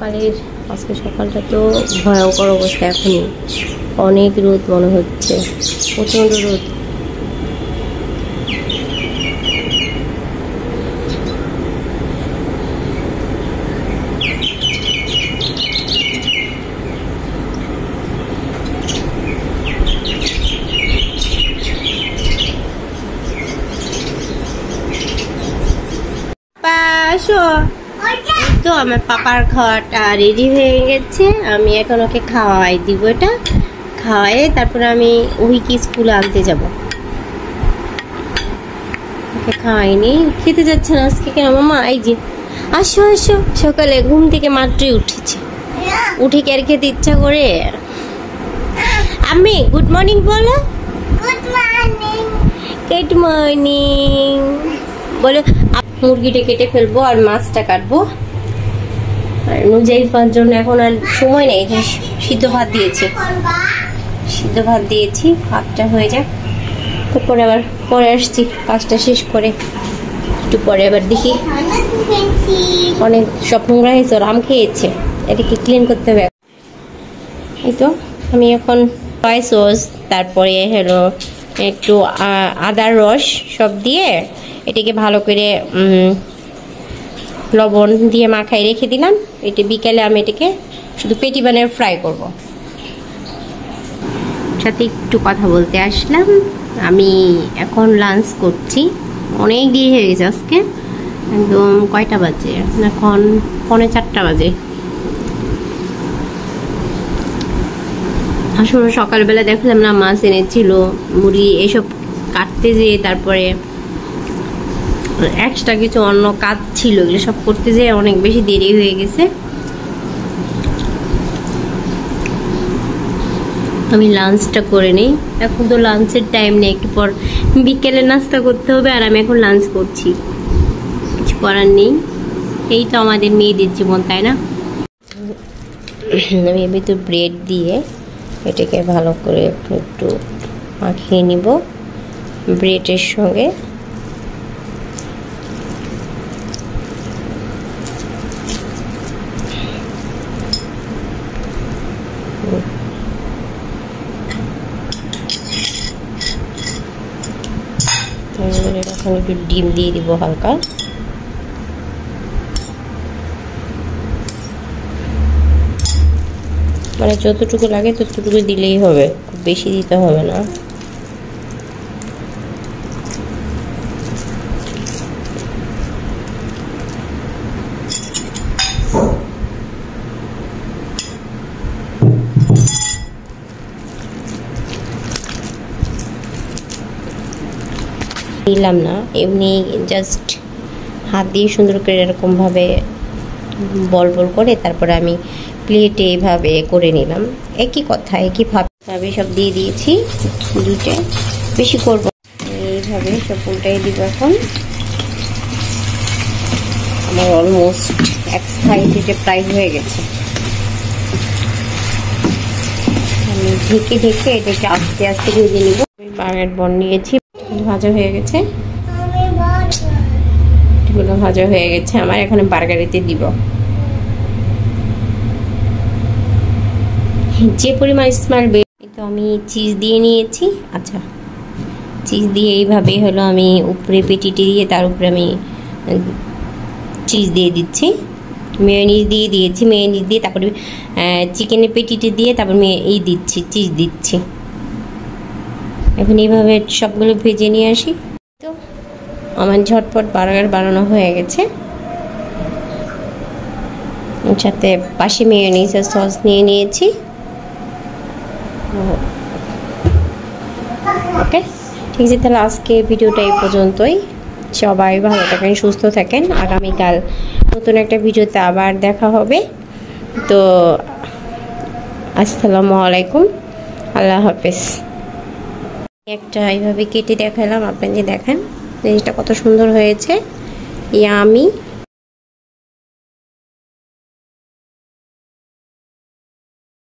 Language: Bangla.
সকালের আজকে সকালটা তো ভয়ঙ্কর অবস্থা। এখনই অনেক রোদ মনে হচ্ছে, প্রচণ্ড রোদ। তো আমার পাপার খাওয়াটা রেডি হয়ে গেছে। আমি এখন ওকে খাওয়াই দিব, এটা খাওয়াই তারপরে আমি ওইকে স্কুলে আনতে যাব। ওকে খাওয়াইনি, খেতে যাচ্ছে না আজকে কেন মামা? এই যে আসো আসো, সকালে ঘুম থেকে মাত্রই উঠেছে, উঠে কি আর খেতে ইচ্ছা করে? আমি গুড মর্নিং বলো। Good morning. গুড মর্নিং বলে মুরগিটা কেটে ফেলবো আর মাছটা কাটবো। আর নুজাইফার জন্য এখন আর সময় নেই, সিদ্ধ ভাত দিয়েছি, সিদ্ধ ভাত দিয়েছি, ভাতটা হয়ে যাক তারপরে আবার পরে আসছি কাজটা শেষ করে। একটু পরে আবার দেখি, অনেক সব নোংরা হয়েছে, আম খেয়েছে, এটাকে ক্লিন করতে হবে। এই তো আমি এখন সয়া সস, তারপরে হলো একটু আদার রস সব দিয়ে এটাকে ভালো করে লবণ দিয়ে মাখাই রেখে দিলাম। এটা বিকেলে আমি এটাকে শুধু পেটি বানিয়ে ফ্রাই করব। সাথে একটু কথা বলতে আসলাম। আমি এখন লাঞ্চ করছি, অনেক দেরি হয়ে গেছে আজকে, একদম কয়টা বাজে এখন? 3:45 বাজে। আসলে সকালবেলা দেখলাম না মাছ এনেছিল, মুড়ি এসব কাটতে যেয়ে তারপরে এক্সট্রা কিছু অন্য কাজ ছিল, এগুলো সব করতে যেয়ে অনেক বেশি দেরি হয়ে গেছে। আমি লাঞ্চটা করে নিই, এখন তো লাঞ্চের টাইম নেই, একটু পর বিকেলে নাস্তা করতে হবে আর আমি এখন লাঞ্চ করছি, কিছু করার নেই। এই তো আমাদের মেয়েদের জীবন, তাই না? আমি এবার তো ব্রেড দিয়ে এটাকে ভালো করে একটু মাখিয়ে নিব ব্রেডের সঙ্গে। এখন একটু ডিম দিয়ে দিব হালকা, মানে যতটুকু লাগে ততটুকু দিলেই হবে, খুব বেশি দিতে হবে না। দিলাম না, এমনি জাস্ট হাত দিয়ে সুন্দর করে এরকম ভাবে বল বল করে তারপরে আমি প্লেটে এইভাবে করে নিলাম। একই কথা, একই ভাবে সব দিয়ে দিয়েছি, দুটো বেশি করব, এইভাবে সব উল্টাই দিব। এখন আমার অলমোস্ট এক সাইড থেকে প্রায় হয়ে গেছে। আমি ঢেকে ঢেকে এটাকে আস্তে আস্তে ভেজে নিব। আমি বার্গার বন নিয়েছি, ভাজা হয়ে গেছে, এগুলো ভাজা হয়ে গেছে আমার। এখন বার্গারেতে দিব, যে পরিমাণ স্মেল বের। তো আমি চিজ দিয়ে নিয়েছি। আচ্ছা, চিজ দিয়ে এইভাবে হলো আমি উপরে পেটিটি দিয়ে তার উপরে আমি চিজ দিয়ে দিচ্ছি, মেয়োনিজ দিয়ে দিয়েছি, মেয়োনিজ দিয়ে তারপরে চিকেনের পেটিটি দিয়ে তারপর এই দিচ্ছি, চিজ দিচ্ছি। এখন এইভাবে সবগুলো ভেজে নিয়ে আসি। তো আমার ঝটপট বার্গার বানানো হয়ে গেছে। সাথে পাশে মেয়োনিজের সস নিয়ে নিয়েছি। ওকে, ঠিক আছে, তাহলে আজকে ভিডিওটা এই পর্যন্তই। সবাই ভালো থাকেন, সুস্থ থাকেন। আগামীকাল নতুন একটা ভিডিওতে আবার দেখা হবে। তো আসসালামু আলাইকুম, আল্লাহ হাফেজ। একটা এইভাবে কেটে দেখালাম, আপনাদের দেখেন জিনিসটা কত সুন্দর হয়েছে, ইয়ামি।